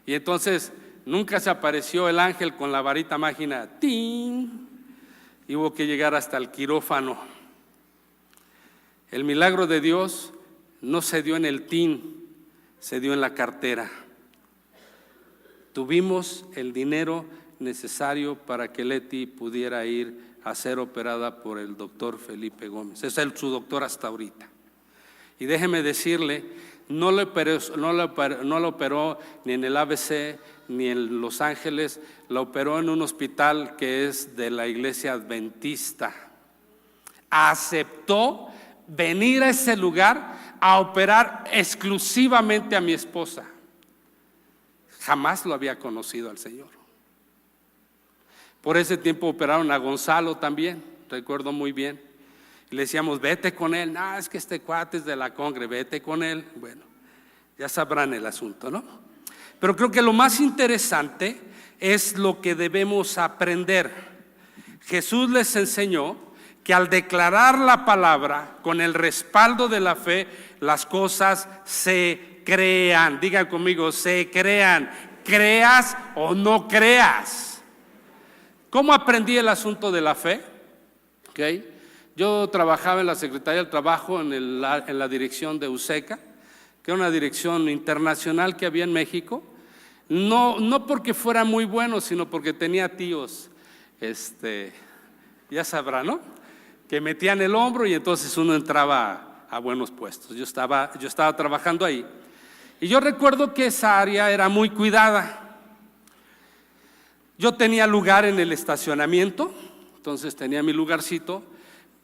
Y entonces nunca se apareció el ángel con la varita mágica, ¡ting! Y hubo que llegar hasta el quirófano. El milagro de Dios no se dio en el tin, se dio en la cartera. Tuvimos el dinero necesario para que Leti pudiera ir a ser operada por el doctor Felipe Gómez. Es su doctor hasta ahorita. Y déjeme decirle, no lo operó ni en el ABC ni en Los Ángeles, lo operó en un hospital que es de la iglesia adventista. Aceptó venir a ese lugar a operar exclusivamente a mi esposa. Jamás lo había conocido al Señor. Por ese tiempo operaron a Gonzalo también, recuerdo muy bien. Le decíamos, vete con él. No, es que este cuate es de la congre, vete con él. Bueno, ya sabrán el asunto, ¿no? Pero creo que lo más interesante es lo que debemos aprender. Jesús les enseñó que al declarar la palabra con el respaldo de la fe, las cosas se crean. Digan conmigo, se crean. Creas o no creas. ¿Cómo aprendí el asunto de la fe? Okay. Yo trabajaba en la Secretaría del Trabajo en la dirección de USECA, que era una dirección internacional que había en México. No porque fuera muy bueno, sino porque tenía tíos, ya sabrá, ¿no? Que metían el hombro y entonces uno entraba a buenos puestos. Yo estaba trabajando ahí. Y yo recuerdo que esa área era muy cuidada. Yo tenía lugar en el estacionamiento, entonces tenía mi lugarcito,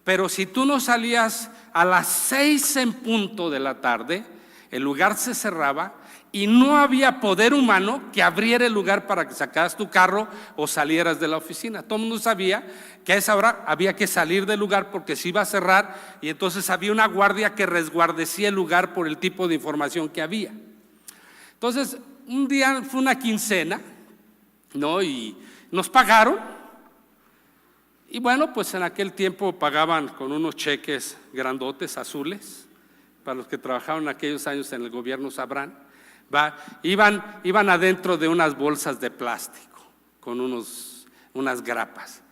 pero si tú no salías a las 6 en punto de la tarde, el lugar se cerraba y no había poder humano que abriera el lugar para que sacaras tu carro o salieras de la oficina. Todo el mundo sabía que a esa hora había que salir del lugar porque se iba a cerrar, y entonces había una guardia que resguardecía el lugar por el tipo de información que había. Entonces, un día fue una quincena, ¿no? Y nos pagaron. Y bueno, pues en aquel tiempo pagaban con unos cheques grandotes, azules. Para los que trabajaron aquellos años en el gobierno sabrán. Iban adentro de unas bolsas de plástico con unas grapas.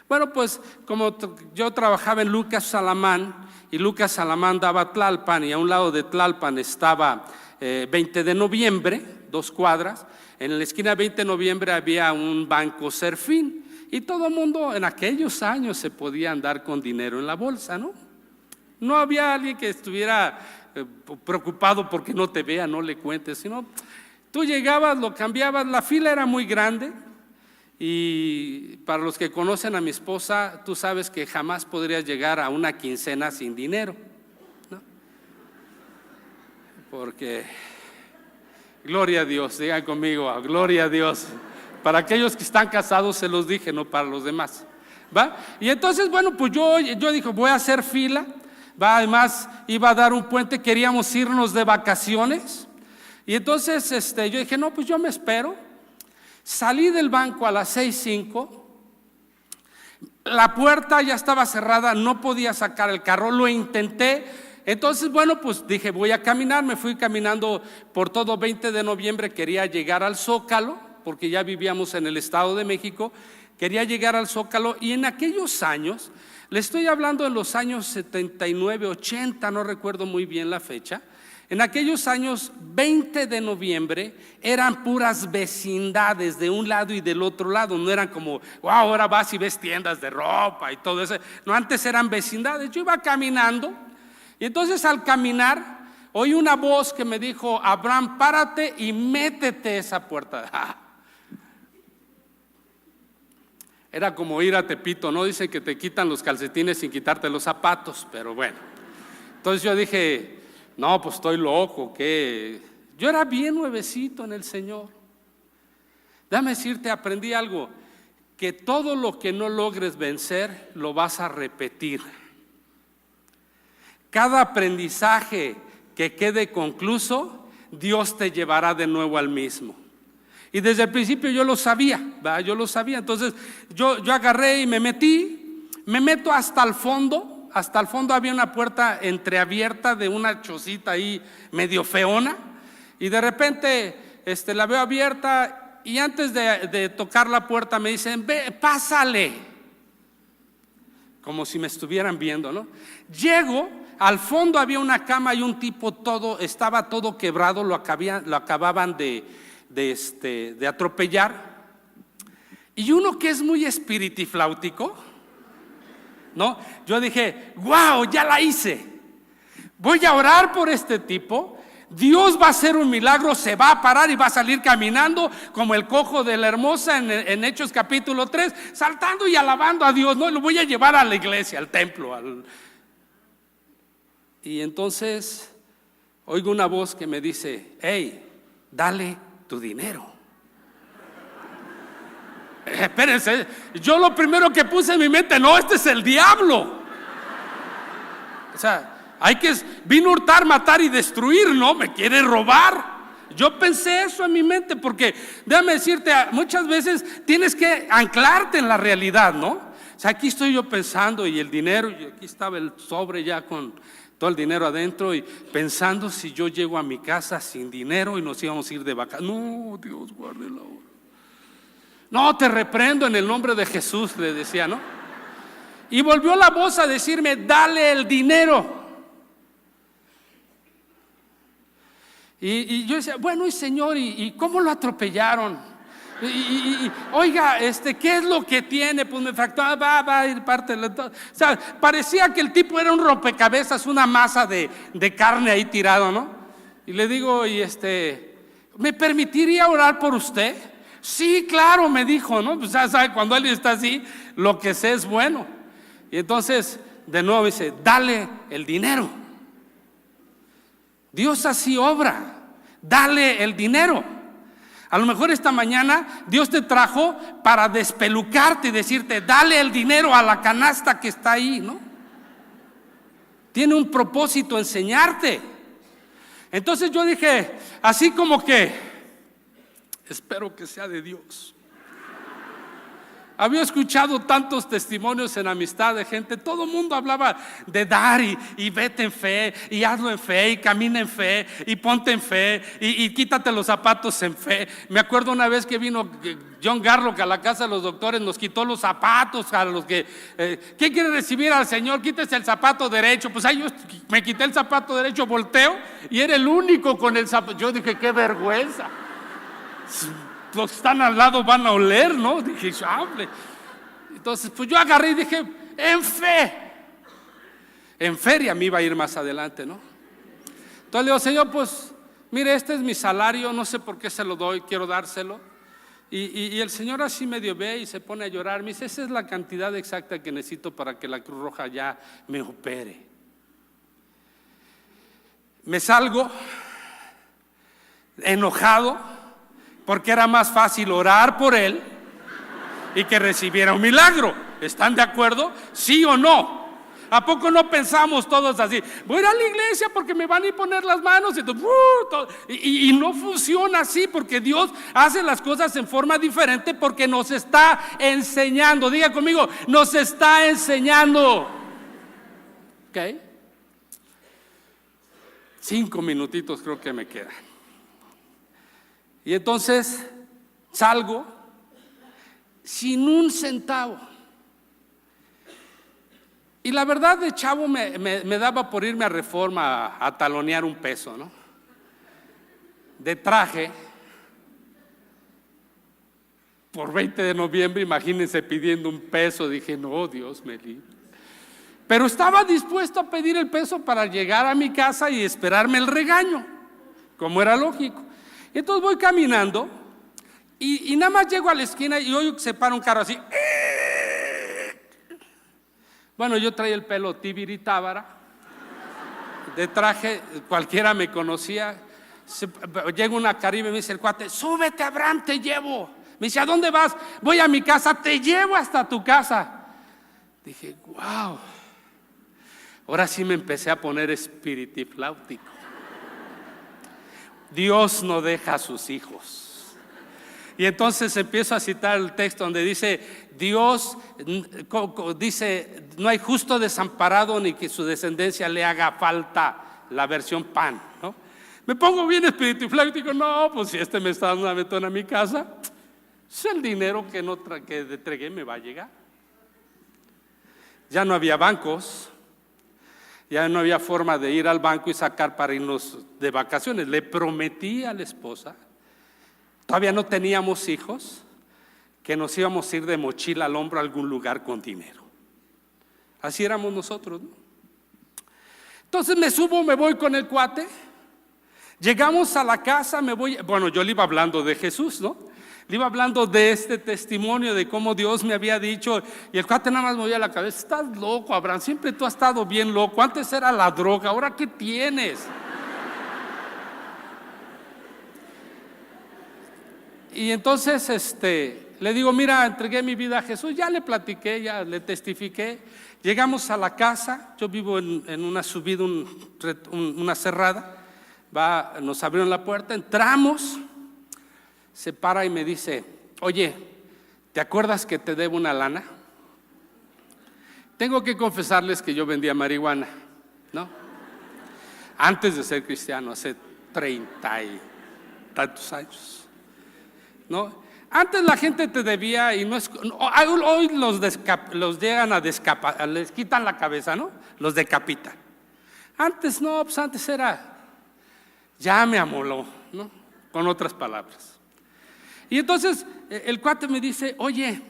Bueno, pues como yo trabajaba en Lucas Salamán, y Lucas Salamán daba Tlalpan, y a un lado de Tlalpan estaba 20 de noviembre, 2 cuadras. En la esquina 20 de noviembre había un banco Serfín, y todo el mundo en aquellos años se podía andar con dinero en la bolsa, ¿no? No había alguien que estuviera preocupado porque no te vea, no le cuentes, sino tú llegabas, lo cambiabas. La fila era muy grande, y para los que conocen a mi esposa, tú sabes que jamás podrías llegar a una quincena sin dinero, ¿no? Porque, gloria a Dios, digan conmigo, gloria a Dios. Para aquellos que están casados se los dije, no para los demás, ¿va? Y entonces, bueno, pues yo dije, voy a hacer fila, ¿va? Además, iba a dar un puente, queríamos irnos de vacaciones. Y entonces yo dije, no, pues yo me espero. Salí del banco a las 6:05. La puerta ya estaba cerrada, no podía sacar el carro, lo intenté. Entonces, bueno, pues dije, voy a caminar. Me fui caminando por todo 20 de noviembre, quería llegar al Zócalo, porque ya vivíamos en el Estado de México, quería llegar al Zócalo. Y en aquellos años, le estoy hablando de los años 79, 80, no recuerdo muy bien la fecha. En aquellos años, 20 de noviembre, eran puras vecindades de un lado y del otro lado. No eran como, wow, ahora vas y ves tiendas de ropa y todo eso. No, antes eran vecindades. Yo iba caminando, y entonces al caminar oí una voz que me dijo, Abraham, párate y métete esa puerta. Era como ir a Tepito, ¿no? Dicen que te quitan los calcetines sin quitarte los zapatos, pero bueno. Entonces yo dije, no, pues estoy loco, ¿qué? Yo era bien nuevecito en el Señor. Déjame decirte, aprendí algo, que todo lo que no logres vencer, lo vas a repetir. Cada aprendizaje que quede concluso, Dios te llevará de nuevo al mismo. Y desde el principio yo lo sabía, ¿verdad? Yo lo sabía. Entonces yo agarré y me meto hasta el fondo. Hasta el fondo había una puerta entreabierta de una chocita ahí medio feona, y de repente la veo abierta, y antes de tocar la puerta me dicen, ve, pásale, como si me estuvieran viendo, ¿no? Llego, al fondo había una cama y un tipo estaba todo quebrado, lo acababan de atropellar. Y uno que es muy espiritifláutico, ¿no? Yo dije, wow, ya la hice. Voy a orar por este tipo. Dios va a hacer un milagro, se va a parar y va a salir caminando como el cojo de la hermosa en Hechos capítulo 3, saltando y alabando a Dios, ¿no? Lo voy a llevar a la iglesia, al templo. Y entonces oigo una voz que me dice, hey, dale tu dinero. Espérense, yo lo primero que puse en mi mente, no, este es el diablo. O sea, vino a hurtar, matar y destruir, ¿no? Me quiere robar. Yo pensé eso en mi mente porque, déjame decirte, muchas veces tienes que anclarte en la realidad, ¿no? O sea, aquí estoy yo pensando y el dinero, y aquí estaba el sobre ya con todo el dinero adentro y pensando si yo llego a mi casa sin dinero y nos íbamos a ir de vacaciones. No, Dios guarde la hora. No, te reprendo en el nombre de Jesús, le decía, ¿no? Y volvió la voz a decirme, dale el dinero. Y yo decía, bueno, y Señor, ¿y cómo lo atropellaron? Oiga, ¿qué es lo que tiene? Pues me fracturó, va a ir parte de todo. O sea, parecía que el tipo era un rompecabezas, una masa de carne ahí tirado, ¿no? Y le digo, ¿me permitiría orar por usted? Sí, claro, me dijo, ¿no? Pues ya sabe, cuando alguien está así, lo que sé es bueno. Y entonces, de nuevo dice, dale el dinero. Dios así obra, dale el dinero. A lo mejor esta mañana Dios te trajo para despelucarte y decirte, dale el dinero a la canasta que está ahí, ¿no? Tiene un propósito, enseñarte. Entonces yo dije, así como que, espero que sea de Dios. Había escuchado tantos testimonios en amistad de gente, todo el mundo hablaba de dar y vete en fe, y hazlo en fe, y camina en fe, y ponte en fe, y quítate los zapatos en fe. Me acuerdo una vez que vino John Garlock a la casa de los doctores, nos quitó los zapatos a los que, ¿quién quiere recibir al Señor? Quítese el zapato derecho. Pues ahí yo me quité el zapato derecho, volteo, y era el único con el zapato. Yo dije, qué vergüenza. Los que están al lado van a oler, ¿no? Dije, hable. Entonces, pues yo agarré y dije, en fe. En feria me iba a ir más adelante, ¿no? Entonces le digo, Señor, pues, mire, este es mi salario, no sé por qué se lo doy, quiero dárselo. Y el Señor así medio ve y se pone a llorar. Me dice, esa es la cantidad exacta que necesito para que la Cruz Roja ya me opere. Me salgo enojado, porque era más fácil orar por él y que recibiera un milagro. ¿Están de acuerdo? ¿Sí o no? ¿A poco no pensamos todos así? Voy a ir a la iglesia porque me van a ir a poner las manos y no funciona así, porque Dios hace las cosas en forma diferente porque nos está enseñando. Diga conmigo, nos está enseñando. ¿Ok? 5 minutitos creo que me quedan. Y entonces salgo sin un centavo. Y la verdad, de chavo me daba por irme a Reforma a talonear un peso, ¿no? De traje, por 20 de noviembre, imagínense pidiendo un peso. Dije, no, Dios me libre. Pero estaba dispuesto a pedir el peso para llegar a mi casa y esperarme el regaño, como era lógico. Entonces voy caminando y nada más llego a la esquina y oigo que se para un carro así. Bueno, yo traía el pelo tibiritábara, de traje, cualquiera me conocía. Llega una Caribe y me dice el cuate, súbete, Abraham, te llevo. Me dice, ¿a dónde vas? Voy a mi casa, te llevo hasta tu casa. Dije, wow. Ahora sí me empecé a poner espiritifláutico. Dios no deja a sus hijos. Y entonces empiezo a citar el texto donde dice, Dios dice, no hay justo desamparado ni que su descendencia le haga falta, la versión PAN, ¿no? Me pongo bien espiritifláutico, no, pues si me está dando una aventona a mi casa, es el dinero que entregué me va a llegar. Ya no había bancos. Ya no había forma de ir al banco y sacar para irnos de vacaciones. Le prometí a la esposa, todavía no teníamos hijos, que nos íbamos a ir de mochila al hombro a algún lugar con dinero. Así éramos nosotros, ¿no? Entonces me voy con el cuate. Llegamos a la casa, bueno, yo le iba hablando de Jesús, ¿no? Le iba hablando de este testimonio, de cómo Dios me había dicho, y el cuate nada más movía la cabeza. Estás loco, Abraham, siempre tú has estado bien loco. Antes era la droga, ¿ahora qué tienes? Y entonces le digo, mira, entregué mi vida a Jesús, ya le platiqué, ya le testifiqué. Llegamos a la casa, yo vivo en una subida, una cerrada. Nos abrieron la puerta, entramos, se para y me dice, oye, ¿te acuerdas que te debo una lana? Tengo que confesarles que yo vendía marihuana, ¿no? Antes de ser cristiano, hace 30 y tantos años, ¿no? Antes la gente te debía y no es. Hoy los llegan a les quitan la cabeza, ¿no? Los decapitan. Antes no, pues antes era, ya me amoló, ¿no? Con otras palabras. Y entonces el cuate me dice, oye,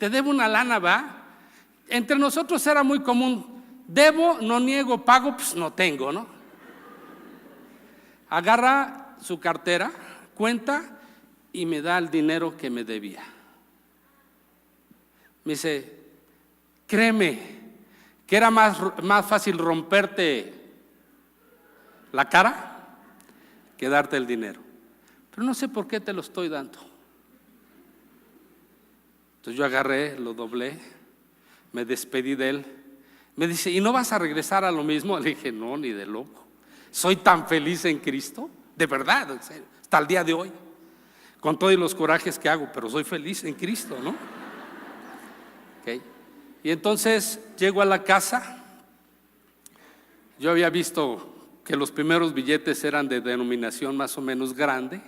te debo una lana, ¿va? Entre nosotros era muy común, debo, no niego, pago, pues no tengo, ¿no? Agarra su cartera, cuenta y me da el dinero que me debía. Me dice, créeme que era más fácil romperte la cara que darte el dinero, pero no sé por qué te lo estoy dando. Entonces yo agarré, lo doblé, me despedí de él. Me dice, ¿y no vas a regresar a lo mismo? Le dije, no, ni de loco. Soy tan feliz en Cristo, de verdad, en serio, hasta el día de hoy, con todos los corajes que hago, pero soy feliz en Cristo, ¿no? Okay. Y entonces llego a la casa. Yo había visto que los primeros billetes eran de denominación más o menos grande.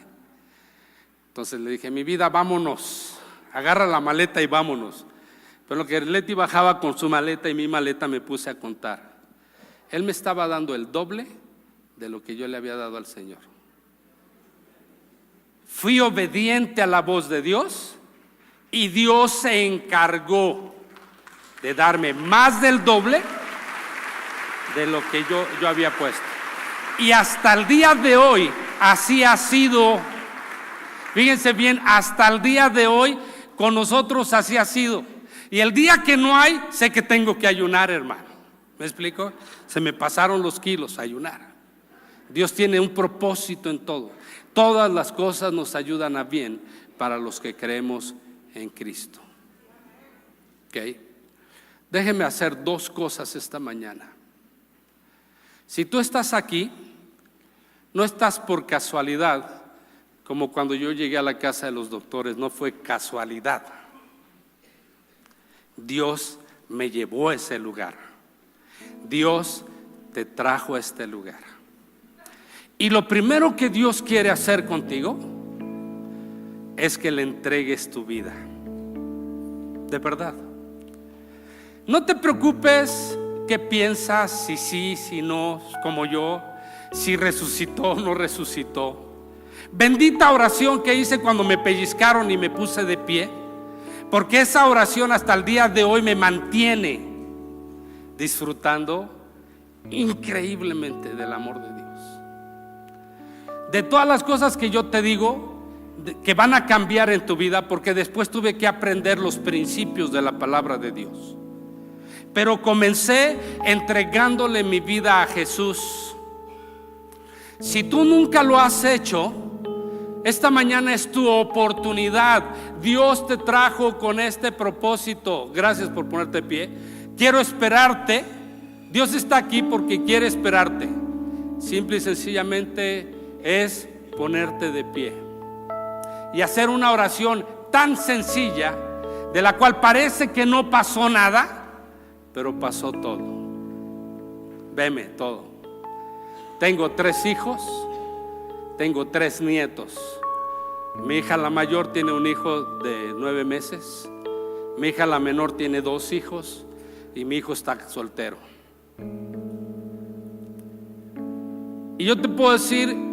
Entonces le dije, mi vida, vámonos, agarra la maleta y vámonos. Pero lo que Leti bajaba con su maleta y mi maleta, me puse a contar. Él me estaba dando el doble de lo que yo le había dado al Señor. Fui obediente a la voz de Dios y Dios se encargó de darme más del doble de lo que yo había puesto. Y hasta el día de hoy así ha sido. Fíjense bien, hasta el día de hoy con nosotros así ha sido. Y el día que no hay, sé que tengo que ayunar, hermano. ¿Me explico? Se me pasaron los kilos, ayunar. Dios tiene un propósito en todo. Todas las cosas nos ayudan a bien para los que creemos en Cristo. ¿Ok? Déjeme hacer dos cosas esta mañana. Si tú estás aquí, no estás por casualidad, como cuando yo llegué a la casa de los doctores, no fue casualidad. Dios me llevó a ese lugar. Dios te trajo a este lugar. Y lo primero que Dios quiere hacer contigo es que le entregues tu vida. De verdad. No te preocupes qué piensas, si sí, si no, como yo, si resucitó o no resucitó. Bendita oración que hice cuando me pellizcaron y me puse de pie, porque esa oración hasta el día de hoy me mantiene disfrutando increíblemente del amor de Dios. De todas las cosas que yo te digo que van a cambiar en tu vida, porque después tuve que aprender los principios de la palabra de Dios. Pero comencé entregándole mi vida a Jesús. Si tú nunca lo has hecho, esta mañana es tu oportunidad. Dios te trajo con este propósito. Gracias por ponerte de pie. Quiero esperarte. Dios está aquí porque quiere esperarte. Simple y sencillamente es ponerte de pie y hacer una oración tan sencilla, de la cual parece que no pasó nada, pero pasó todo. Veme todo. Tengo 3 hijos, tengo 3 nietos. Mi hija la mayor tiene un hijo de 9 meses, mi hija la menor tiene 2 hijos y mi hijo está soltero. Y yo te puedo decir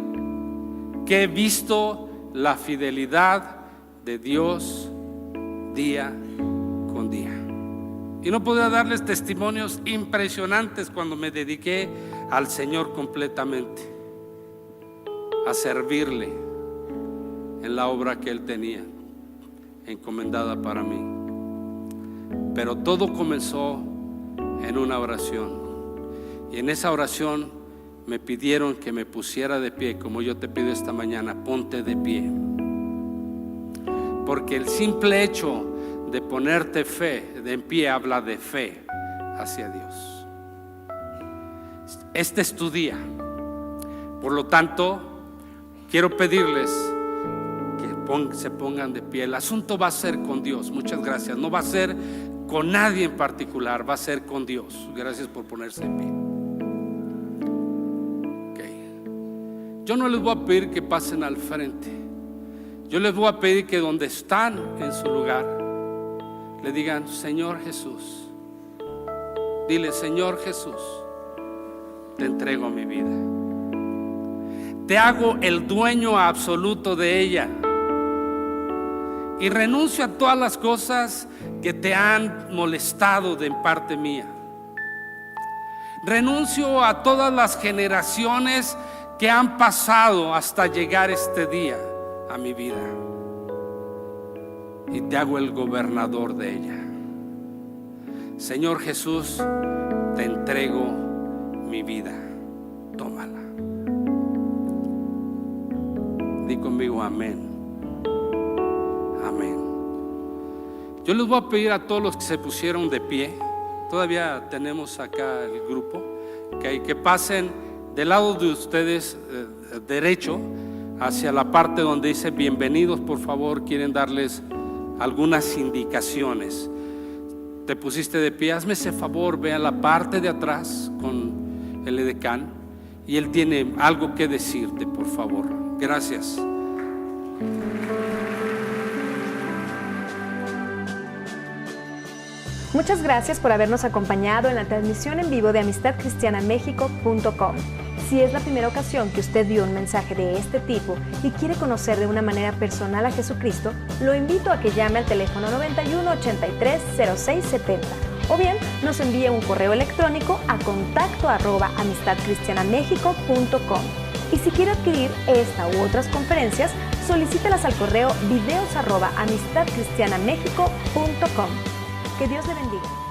que he visto la fidelidad de Dios día con día. Y no podría darles testimonios impresionantes cuando me dediqué al Señor completamente, a servirle en la obra que Él tenía encomendada para mí. Pero todo comenzó en una oración, y en esa oración me pidieron que me pusiera de pie, como yo te pido esta mañana: ponte de pie. Porque el simple hecho de ponerte en pie habla de fe hacia Dios. Este es tu día. Por lo tanto, quiero pedirles que se pongan de pie. El asunto va a ser con Dios. Muchas gracias. No va a ser con nadie en particular, va a ser con Dios. Gracias por ponerse de pie. Okay. Yo no les voy a pedir que pasen al frente. Yo les voy a pedir que donde están en su lugar le digan: Señor Jesús. Dile: Señor Jesús, te entrego mi vida. Te hago el dueño absoluto de ella. Y renuncio a todas las cosas que te han molestado de parte mía. Renuncio a todas las generaciones que han pasado hasta llegar este día a mi vida. Y te hago el gobernador de ella. Señor Jesús, te entrego mi vida. Tómala. Di conmigo: amén. Amén. Yo les voy a pedir a todos los que se pusieron de pie, todavía tenemos acá el grupo, que pasen del lado de ustedes derecho hacia la parte donde dice bienvenidos. Por favor, quieren darles algunas indicaciones. Te pusiste de pie, hazme ese favor, ve a la parte de atrás con el edecán y él tiene algo que decirte, por favor. Gracias. Muchas gracias por habernos acompañado en la transmisión en vivo de amistadcristianamexico.com. Si es la primera ocasión que usted vio un mensaje de este tipo y quiere conocer de una manera personal a Jesucristo, lo invito a que llame al teléfono 91 83 06 70 o bien nos envíe un correo electrónico a contacto@amistadcristianamexico.com. Y si quiere adquirir esta u otras conferencias, solicítelas al correo videos@amistadcristianamexico.com. Que Dios le bendiga.